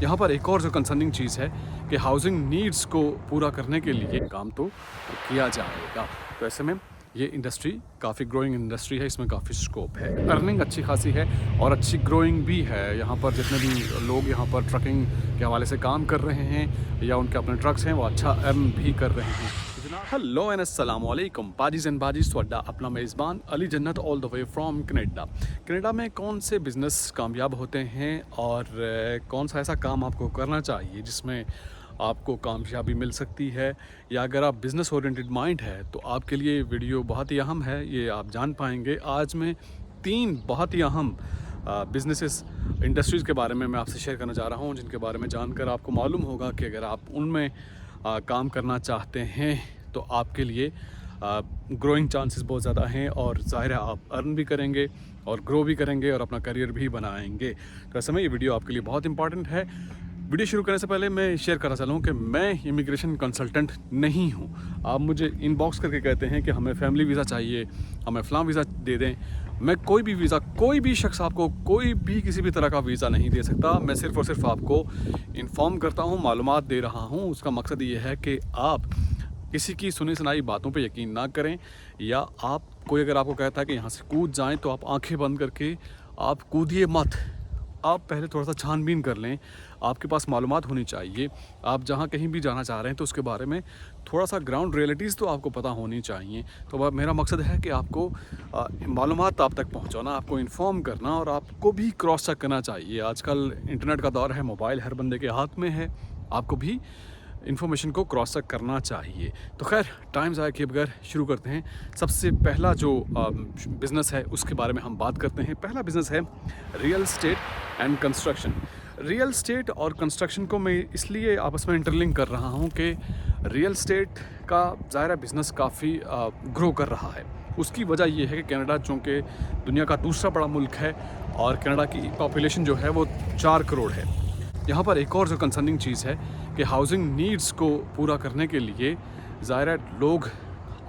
यहाँ पर एक और जो कंसर्निंग चीज़ है कि हाउसिंग नीड्स को पूरा करने के लिए काम तो किया जाएगा। तो ऐसे में ये इंडस्ट्री काफ़ी ग्रोइंग इंडस्ट्री है, इसमें काफ़ी स्कोप है, अर्निंग अच्छी खासी है और अच्छी ग्रोइंग भी है। यहाँ पर जितने भी लोग यहाँ पर ट्रकिंग के हवाले से काम कर रहे हैं या उनके अपने ट्रक्स हैं, वो अच्छा अर्न भी कर रहे हैं। हेलो एंड अस्सलाम वालेकुम बाजीज़ एंड बाजीज़, ਤੁਹਾਡਾ अपना मेज़बान अली जन्नत all the way from Canada. Canada में कौन से बिज़नेस कामयाब होते हैं और कौन सा ऐसा काम आपको करना चाहिए जिसमें आपको कामयाबी मिल सकती है, या अगर आप बिज़नेस ओरिएंटेड माइंड है तो आपके लिए वीडियो बहुत ही अहम है, ये आप जान पाएंगे। आज मैं 3 बहुत ही अहम बिज़नेसेस इंडस्ट्रीज़ के बारे में मैं आपसे शेयर करना चाह रहा हूँ, जिनके बारे में जानकर आपको मालूम होगा कि अगर आप उनमें काम करना चाहते हैं तो आपके लिए ग्रोइंग चांसेस बहुत ज़्यादा हैं और ज़ाहिर है आप अर्न भी करेंगे और ग्रो भी करेंगे और अपना करियर भी बनाएंगे। तो ऐसे में ये वीडियो आपके लिए बहुत इंपॉर्टेंट है। वीडियो शुरू करने से पहले मैं शेयर करना चाहता हूँ कि मैं इमिग्रेशन कंसल्टेंट नहीं हूँ। आप मुझे इनबॉक्स करके कहते हैं कि हमें फैमिली वीज़ा चाहिए, हमें फ़लाँ वीज़ा दे दें। मैं कोई भी वीज़ा, कोई भी शख्स आपको कोई भी किसी भी तरह का वीज़ा नहीं दे सकता। मैं सिर्फ़ और सिर्फ आपको इन्फॉर्म करता हूँ, मालूमात दे रहा हूँ। उसका मकसद ये है कि आप किसी की सुनी सुनाई बातों पे यकीन ना करें, या आप कोई अगर आपको कहता है कि यहाँ से कूद जाएं तो आप आंखें बंद करके आप कूदिए मत। आप पहले थोड़ा सा छानबीन कर लें, आपके पास मालूमात होनी चाहिए। आप जहाँ कहीं भी जाना चाह रहे हैं तो उसके बारे में थोड़ा सा ग्राउंड रियलिटीज़ तो आपको पता होनी चाहिए। तो अब मेरा मकसद है कि आपको मालूमात आप तक पहुँचाना, आपको इन्फॉर्म करना, और आपको भी क्रॉस चेक करना चाहिए। आजकल इंटरनेट का दौर है, मोबाइल हर बंदे के हाथ में है, आपको भी इन्फॉर्मेशन को क्रॉस चेक करना चाहिए। तो खैर टाइम ज़ाया किए बगैर शुरू करते हैं। सबसे पहला जो बिज़नेस है उसके बारे में हम बात करते हैं। पहला बिज़नेस है real estate and construction. Real estate और कंस्ट्रक्शन को मैं इसलिए आपस में इंटरलिंक कर रहा हूँ कि रियल एस्टेट का ज़ाहिर बिज़नेस काफ़ी ग्रो कर रहा है। उसकी वजह यह है कि कनाडा चूँकि दुनिया का दूसरा बड़ा मुल्क है और कनाडा की पॉपुलेशन जो है वो 4 करोड़ है। यहाँ पर एक और जो कंसर्निंग चीज़ है कि हाउसिंग नीड्स को पूरा करने के लिए ज़ाहिर है लोग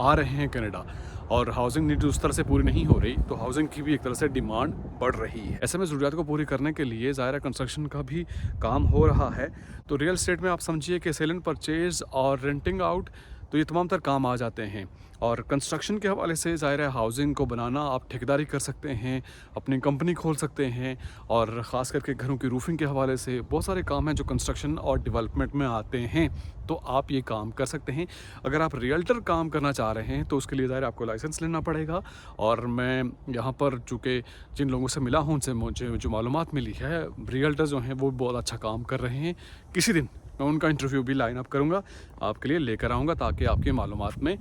आ रहे हैं कनाडा, और हाउसिंग नीड्स उस तरह से पूरी नहीं हो रही, तो हाउसिंग की भी एक तरह से डिमांड बढ़ रही है। ऐसे में ज़रूरियात को पूरी करने के लिए ज़ाहिर है कंस्ट्रक्शन का भी काम हो रहा है। तो रियल एस्टेट में आप समझिए कि सेल एंड परचेज़ और रेंटिंग आउट, तो ये तमाम तर काम आ जाते हैं। और कंस्ट्रक्शन के हवाले से ज़ाहिर है हाउसिंग को बनाना, आप ठेकेदारी कर सकते हैं, अपनी कंपनी खोल सकते हैं, और ख़ास करके घरों की रूफिंग के हवाले से बहुत सारे काम हैं जो कंस्ट्रक्शन और डेवलपमेंट में आते हैं। तो आप ये काम कर सकते हैं। अगर आप रियल्टर काम करना चाह रहे हैं तो उसके लिए ज़ाहिर आपको लाइसेंस लेना पड़ेगा। और मैं यहाँ पर चूँकि जिन लोगों से मिला हूँ उनसे मुझे जो मालूमात मिली है, रियल्टर जो हैं वो बहुत अच्छा काम कर रहे हैं। किसी दिन मैं उनका इंटरव्यू भी लाइन अप करूँगा, आपके लिए लेकर आऊँगा, ताकि आपकी मालूमात में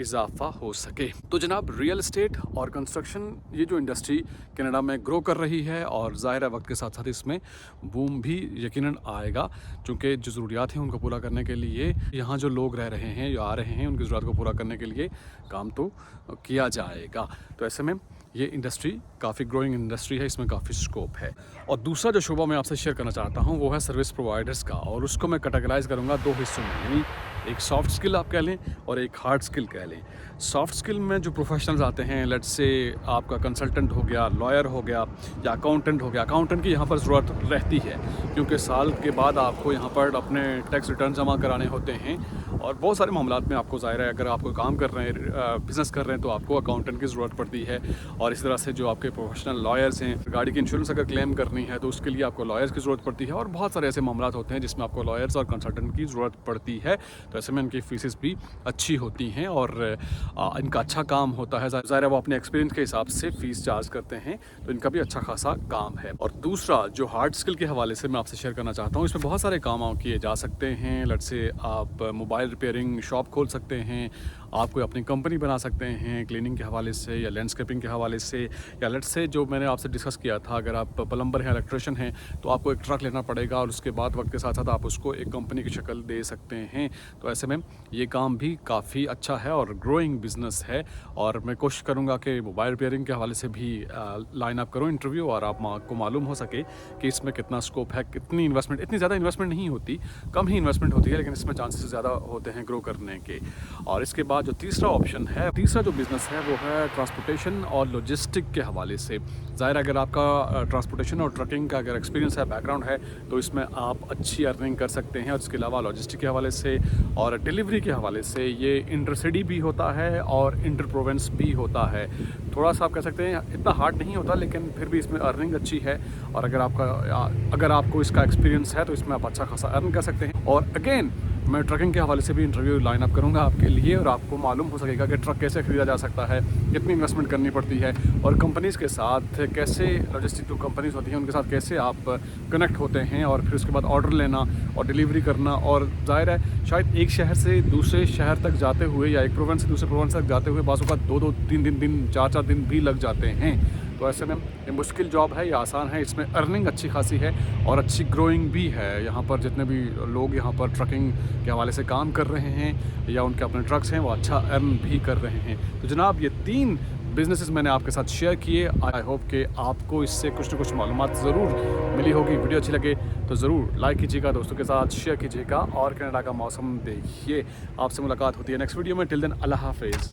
इजाफ़ा हो सके। तो जनाब, रियल एस्टेट और कंस्ट्रक्शन ये जो इंडस्ट्री कनाडा में ग्रो कर रही है, और ज़ाहिर है वक्त के साथ साथ इसमें बूम भी यकीनन आएगा, क्योंकि जो ज़रूरियात हैं उनको पूरा करने के लिए यहाँ जो लोग रह रहे हैं या आ रहे हैं, उनकी ज़रूरत को पूरा करने के लिए काम तो किया जाएगा। तो ऐसे में ये इंडस्ट्री काफ़ी ग्रोइंग इंडस्ट्री है, इसमें काफ़ी स्कोप है। और दूसरा जो शोबा मैं आपसे शेयर करना चाहता हूँ वो है सर्विस प्रोवाइडर्स का, और उसको मैं कैटेगराइज़ करूँगा 2 हिस्सों में, यानी एक सॉफ्ट स्किल आप कह लें और एक हार्ड स्किल कह लें। सॉफ्ट स्किल में जो प्रोफेशनल्स आते हैं, लेट्स से आपका कंसल्टेंट हो गया, लॉयर हो गया, या अकाउंटेंट हो गया। अकाउंटेंट की यहाँ पर ज़रूरत रहती है, क्योंकि साल के बाद आपको यहाँ पर अपने टैक्स रिटर्न जमा कराने होते हैं, और बहुत सारे मामलात में आपको ज़ाहिर है अगर आपको काम कर रहे हैं, बिज़नेस कर रहे हैं, तो आपको अकाउंटेंट की ज़रूरत पड़ती है। और इस तरह से जो आपके प्रोफेशनल लॉयर्स हैं, गाड़ी की इंश्योरेंस अगर क्लेम करनी है तो उसके लिए आपको लॉयर्स की ज़रूरत पड़ती है, और बहुत सारे ऐसे मामलात होते हैं जिसमें आपको लॉयर्स और कंसल्टेंट की ज़रूरत पड़ती है। तो ऐसे में इनकी फ़ीसेस भी अच्छी होती हैं और इनका अच्छा काम होता है। ज़ाहिर है वो अपने एक्सपीरियंस के हिसाब से फ़ीस चार्ज करते हैं, तो इनका भी अच्छा खासा काम है। और दूसरा जो हार्ड स्किल के हवाले से मैं आपसे शेयर करना चाहता हूँ, इसमें बहुत सारे काम किए जा सकते हैं। लेट्स से आप मोबाइल रिपेयरिंग शॉप खोल सकते हैं, आप कोई अपनी कंपनी बना सकते हैं क्लीनिंग के हवाले से या लैंडस्केपिंग के हवाले से, या लेट्स से जो मैंने आपसे डिस्कस किया था, अगर आप प्लम्बर हैं, इलेक्ट्रिशियन हैं, तो आपको एक ट्रक लेना पड़ेगा और उसके बाद वक्त के साथ साथ आप उसको एक कंपनी की शक्ल दे सकते हैं। तो ऐसे में ये काम भी काफ़ी अच्छा है और ग्रोइंग बिजनेस है, और मैं कोशिश करूँगा कि मोबाइल रिपेयरिंग के हवाले से भी लाइन अप करूँ इंटरव्यू, और आपको मालूम हो सके कि इसमें कितना स्कोप है, कितनी इन्वेस्टमेंट, इतनी ज़्यादा इन्वेस्टमेंट नहीं होती, कम ही इन्वेस्टमेंट होती है, लेकिन इसमें चांसेस ज़्यादा होते हैं ग्रो करने के। और इसके बाद बाद जो तीसरा ऑप्शन है, तीसरा जो बिज़नेस है वो है ट्रांसपोर्टेशन और लॉजिस्टिक के हवाले से। ज़ाहिर अगर आपका ट्रांसपोर्टेशन और ट्रकिंग का अगर एक्सपीरियंस है, बैकग्राउंड है, तो इसमें आप अच्छी अर्निंग कर सकते हैं। और इसके अलावा लॉजिस्टिक के हवाले से और डिलीवरी के हवाले से ये इंटरसिटी भी होता है और इंटर प्रोविंस भी होता है। थोड़ा सा आप कह सकते हैं इतना हार्ड नहीं होता, लेकिन फिर भी इसमें अर्निंग अच्छी है। और अगर आपको इसका एक्सपीरियंस है तो इसमें आप अच्छा खासा अर्न कर सकते हैं। और अगेन मैं ट्रकिंग के हवाले से भी इंटरव्यू लाइन अप करूँगा आपके लिए, और आपको मालूम हो सकेगा कि ट्रक कैसे ख़रीदा जा सकता है, कितनी इन्वेस्टमेंट करनी पड़ती है, और कंपनीज़ के साथ कैसे, लॉजिस्टिक जो कंपनीज़ होती हैं उनके साथ कैसे आप कनेक्ट होते हैं, और फिर उसके बाद ऑर्डर लेना और डिलीवरी करना। और ज़ाहिर है शायद एक शहर से दूसरे शहर तक जाते हुए या एक प्रोविंस से दूसरे प्रोविंस तक जाते हुए बाज़ औक़ात 2-2, 3-3 दिन, 4-4 दिन भी लग जाते हैं। तो ऐसे में ये मुश्किल जॉब है, ये आसान है, इसमें अर्निंग अच्छी खासी है और अच्छी ग्रोइंग भी है। यहाँ पर जितने भी लोग यहाँ पर ट्रकिंग के हवाले से काम कर रहे हैं या उनके अपने ट्रक्स हैं, वो अच्छा अर्न भी कर रहे हैं। तो जनाब, ये 3 बिजनेसेस मैंने आपके साथ शेयर किए। आई होप कि आपको इससे कुछ ना कुछ मालूमात ज़रूर मिली होगी। वीडियो अच्छी लगे तो ज़रूर लाइक कीजिएगा, दोस्तों के साथ शेयर कीजिएगा, और कनाडा का मौसम देखिए। आपसे मुलाकात होती है नेक्स्ट वीडियो में। टिल देन, अल्लाह हाफिज़।